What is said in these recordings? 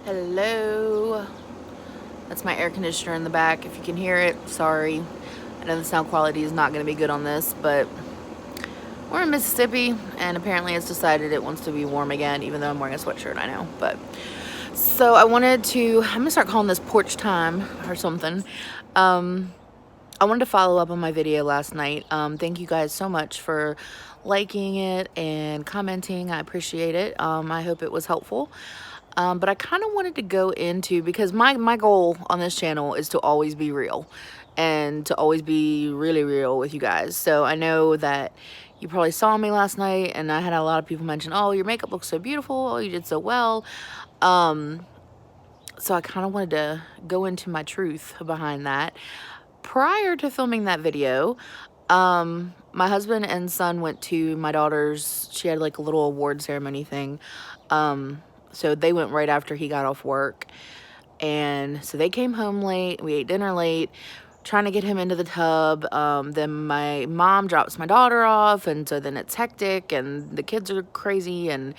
Hello. That's my air conditioner in the back. If you can hear it, sorry. I know the sound quality is not going to be good on this, but we're in Mississippi, and apparently it's decided it wants to be warm again, even though I'm wearing a sweatshirt, I know. But so I'm going to start calling this Porch Time or something. I wanted to follow up on my video last night. Thank you guys so much for liking it and commenting. I appreciate it. I hope it was helpful. But I kind of wanted to go into, because my goal on this channel is to always be real and to always be really real with you guys. So I know that you probably saw me last night, and I had a lot of people mention, oh, your makeup looks so beautiful, oh, you did so well. So I kind of wanted to go into my truth behind that. Prior to filming that video, my husband and son went to my daughter's, she had like a little award ceremony thing. So they went right after he got off work. And so they came home late. We ate dinner late, trying to get him into the tub. Then my mom drops my daughter off, and so then it's hectic, and the kids are crazy, and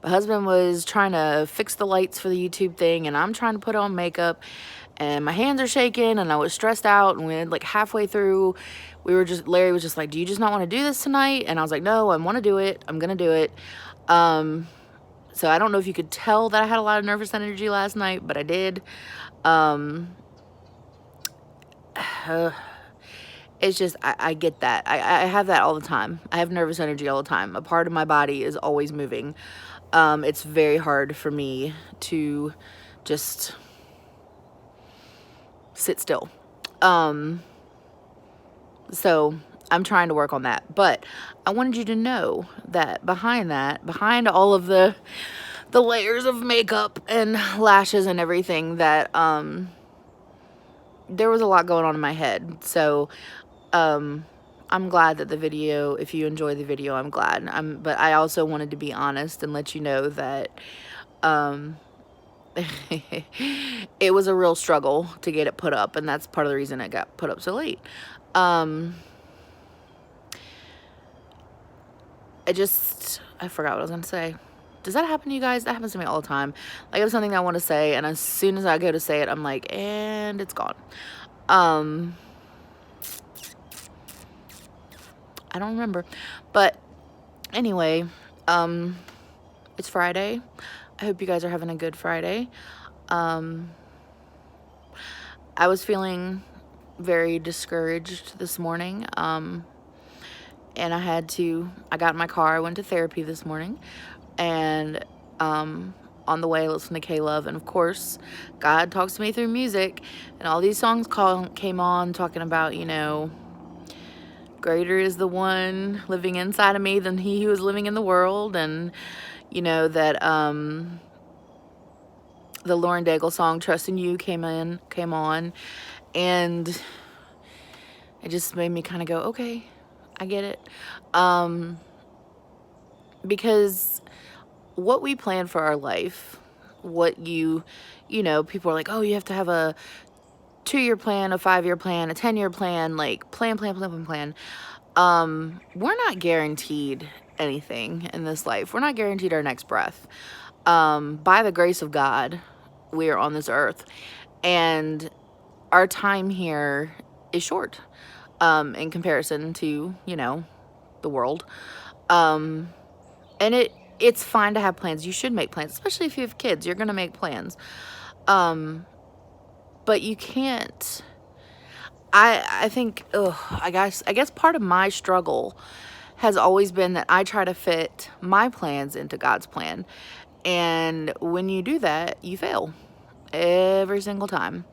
my husband was trying to fix the lights for the YouTube thing, and I'm trying to put on makeup, and my hands are shaking, and I was stressed out, and we had like halfway through, Larry was just like, do you just not want to do this tonight? And I was like, no, I want to do it. I'm going to do it. So I don't know if you could tell that I had a lot of nervous energy last night, but I did. It's just, I get that. I have that all the time. I have nervous energy all the time. A part of my body is always moving. It's very hard for me to just sit still. So I'm trying to work on that. But I wanted you to know that behind all of the layers of makeup and lashes and everything, that there was a lot going on in my head. So I'm glad that the video, if you enjoy the video, I'm glad. But I also wanted to be honest and let you know that it was a real struggle to get it put up, and that's part of the reason it got put up so late. I forgot what I was gonna say. Does that happen to you guys? That happens to me all the time. Like, I have something that I want to say, and as soon as I go to say it, I'm like, and it's gone. I don't remember. But anyway, it's Friday. I hope you guys are having a good Friday. I was feeling very discouraged this morning. And I got in my car, I went to therapy this morning, and on the way I listened to K-Love, and of course God talks to me through music, and all these songs came on talking about, you know, greater is the one living inside of me than he who is living in the world, and you know that the Lauren Daigle song Trust in You came on, and it just made me kind of go, okay, I get it. Because what we plan for our life, what you know, people are like, oh, you have to have a 2-year plan, a 5-year plan, a 10-year plan, like plan. We're not guaranteed anything in this life. We're not guaranteed our next breath. By the grace of God, we are on this earth, and our time here is short, in comparison to, you know, the world. And it's fine to have plans. You should make plans, especially if you have kids. You're gonna make plans. But you can't. I think, I guess part of my struggle has always been that I try to fit my plans into God's plan, and when you do that, you fail every single time.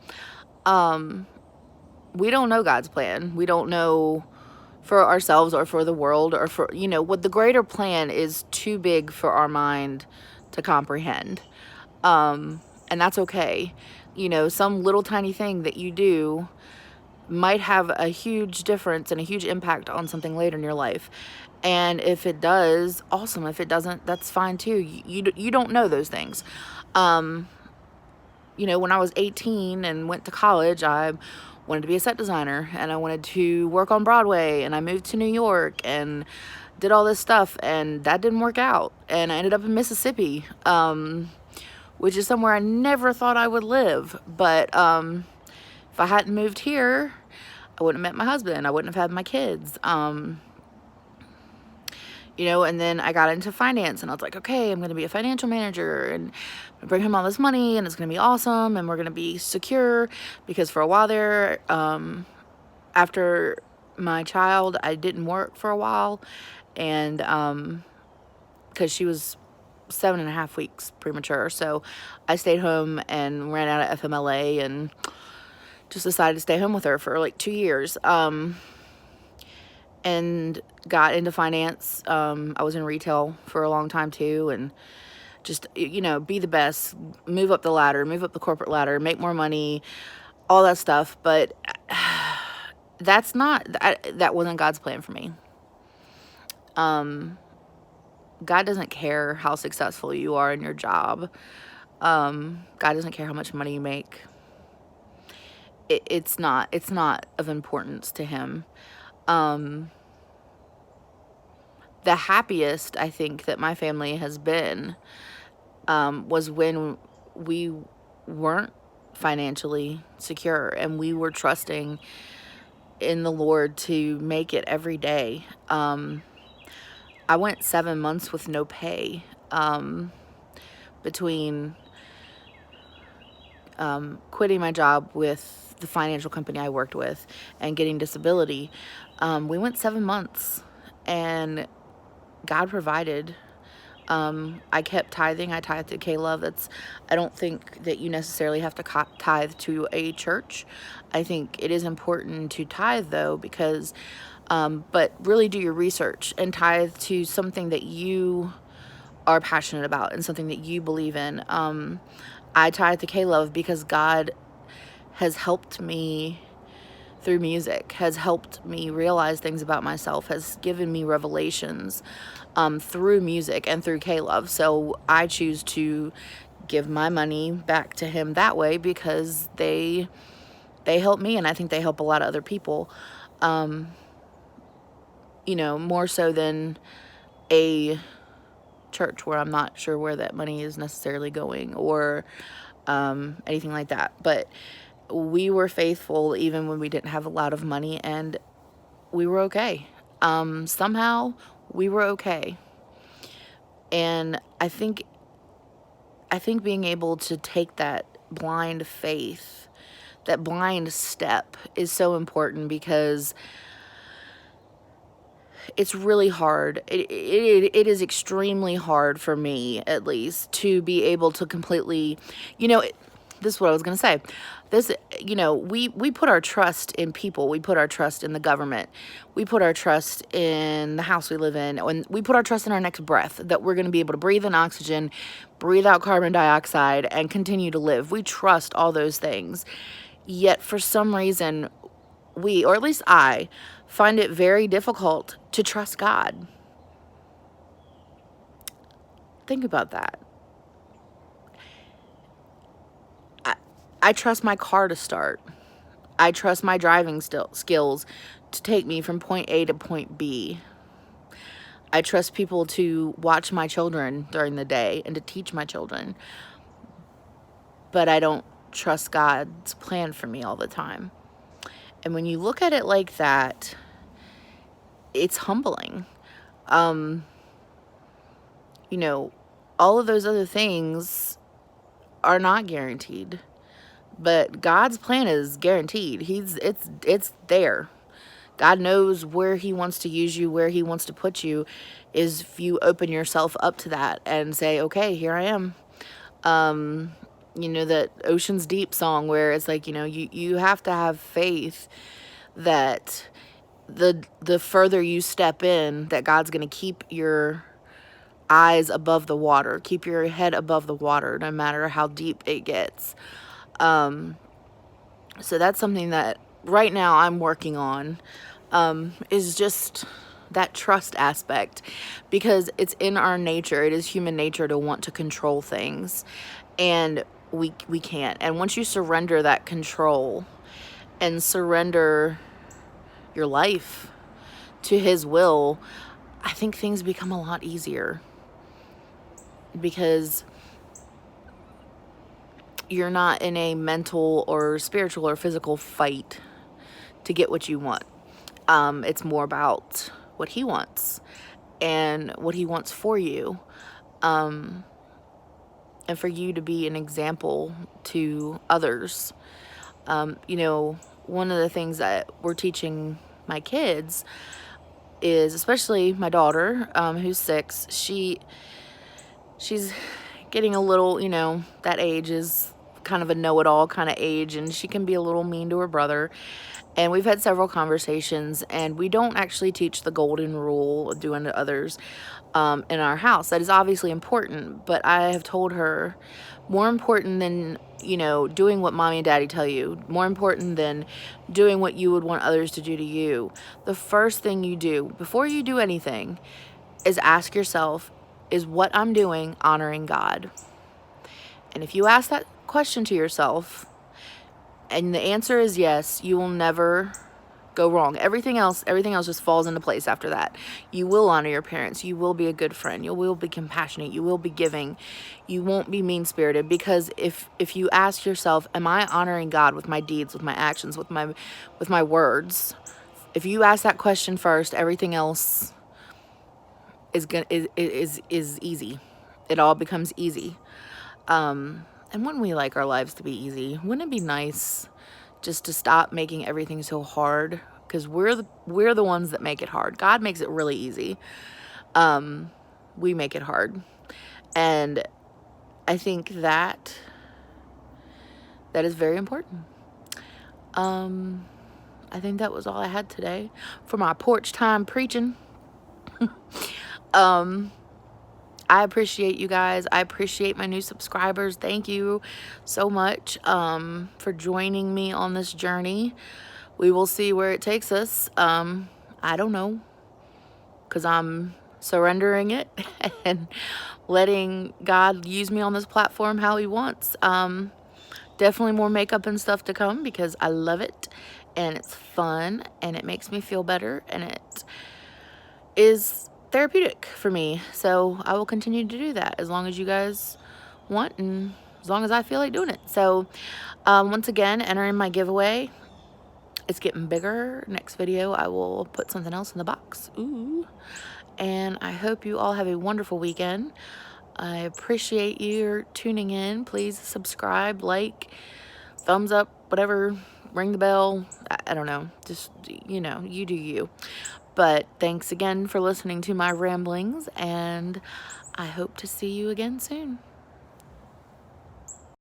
We don't know God's plan. We don't know for ourselves or for the world, or for, you know, what the greater plan is too big for our mind to comprehend. And that's okay. You know, some little tiny thing that you do might have a huge difference and a huge impact on something later in your life. And if it does, awesome. If it doesn't, that's fine too. You don't know those things. You know, when I was 18 and went to college, I wanted to be a set designer, and I wanted to work on Broadway, and I moved to New York and did all this stuff, and that didn't work out, and I ended up in Mississippi, which is somewhere I never thought I would live. But if I hadn't moved here, I wouldn't have met my husband. I wouldn't have had my kids. You know, and then I got into finance, and I was like, okay, I'm going to be a financial manager, and bring him all this money, and it's going to be awesome, and we're going to be secure. Because for a while there, after my child, I didn't work for a while, and because she was 7.5 weeks premature, so I stayed home and ran out of FMLA and just decided to stay home with her for like 2 years. And got into finance. I was in retail for a long time too, and just, you know, be the best, move up the ladder, move up the corporate ladder, make more money, all that stuff. But that wasn't God's plan for me. God doesn't care how successful you are in your job. God doesn't care how much money you make. It's not of importance to him. The happiest I think that my family has been was when we weren't financially secure and we were trusting in the Lord to make it every day. I went 7 months with no pay between quitting my job with the financial company I worked with and getting disability. We went 7 months, and God provided. I kept tithing. I tithed to K-Love. I don't think that you necessarily have to tithe to a church. I think it is important to tithe though, because, but really do your research and tithe to something that you are passionate about and something that you believe in. I tithe to K-Love because God has helped me through music, has helped me realize things about myself, has given me revelations through music and through K-Love. So I choose to give my money back to him that way because they help me, and I think they help a lot of other people, you know, more so than a church where I'm not sure where that money is necessarily going or anything like that. But we were faithful even when we didn't have a lot of money, and we were okay. Somehow we were okay. And I think being able to take that blind faith, that blind step, is so important, because it's really hard. It is extremely hard for me, at least, to be able to completely, you know, this is what I was going to say. This, you know, we put our trust in people. We put our trust in the government. We put our trust in the house we live in. And we put our trust in our next breath, that we're going to be able to breathe in oxygen, breathe out carbon dioxide, and continue to live. We trust all those things. Yet for some reason, we, or at least I, find it very difficult to trust God. Think about that. I trust my car to start. I trust my driving skills to take me from point A to point B. I trust people to watch my children during the day and to teach my children. But I don't trust God's plan for me all the time. And when you look at it like that, it's humbling. You know, all of those other things are not guaranteed. But God's plan is guaranteed. It's there. God knows where he wants to use you, where he wants to put you, is if you open yourself up to that and say, okay, here I am. You know, that Ocean's Deep song where it's like, you know, you have to have faith that the further you step in, that God's going to keep your eyes above the water, keep your head above the water, no matter how deep it gets. So that's something that right now I'm working on, is just that trust aspect, because it's in our nature. It is human nature to want to control things, and we can't. And once you surrender that control and surrender your life to his will, I think things become a lot easier, because you're not in a mental or spiritual or physical fight to get what you want. It's more about what he wants and what he wants for you. And for you to be an example to others. You know, one of the things that we're teaching my kids is, especially my daughter, who's 6, she's getting a little, you know, that age is kind of a know-it-all kind of age, and she can be a little mean to her brother. And we've had several conversations, and we don't actually teach the golden rule of doing to others in our house. That is obviously important, but I have told her, more important than, you know, doing what mommy and daddy tell you, more important than doing what you would want others to do to you, the first thing you do before you do anything is ask yourself, is what I'm doing honoring God? And if you ask that question to yourself and the answer is yes, you will never go wrong. Everything else just falls into place after that. You will honor your parents. You will be a good friend. You will be compassionate. You will be giving. You won't be mean-spirited, because if you ask yourself, am I honoring God with my deeds, with my actions, with my words? If you ask that question first, everything else is easy. It all becomes easy. And wouldn't we like our lives to be easy? Wouldn't it be nice just to stop making everything so hard? Because we're the ones that make it hard. God makes it really easy. We make it hard. And I think that is very important. I think that was all I had today for my porch time preaching. I appreciate you guys. I appreciate my new subscribers. Thank you so much for joining me on this journey. We will see where it takes us. I don't know, because I'm surrendering it and letting God use me on this platform how he wants. Definitely more makeup and stuff to come, because I love it and it's fun and it makes me feel better and it is therapeutic for me. So I will continue to do that as long as you guys want and as long as I feel like doing it. So once again, entering my giveaway. It's getting bigger. Next video I will put something else in the box. Ooh. And I hope you all have a wonderful weekend. I appreciate you tuning in. Please subscribe, like, thumbs up, whatever, ring the bell. I don't know. Just, you know, you do you. But thanks again for listening to my ramblings, and I hope to see you again soon.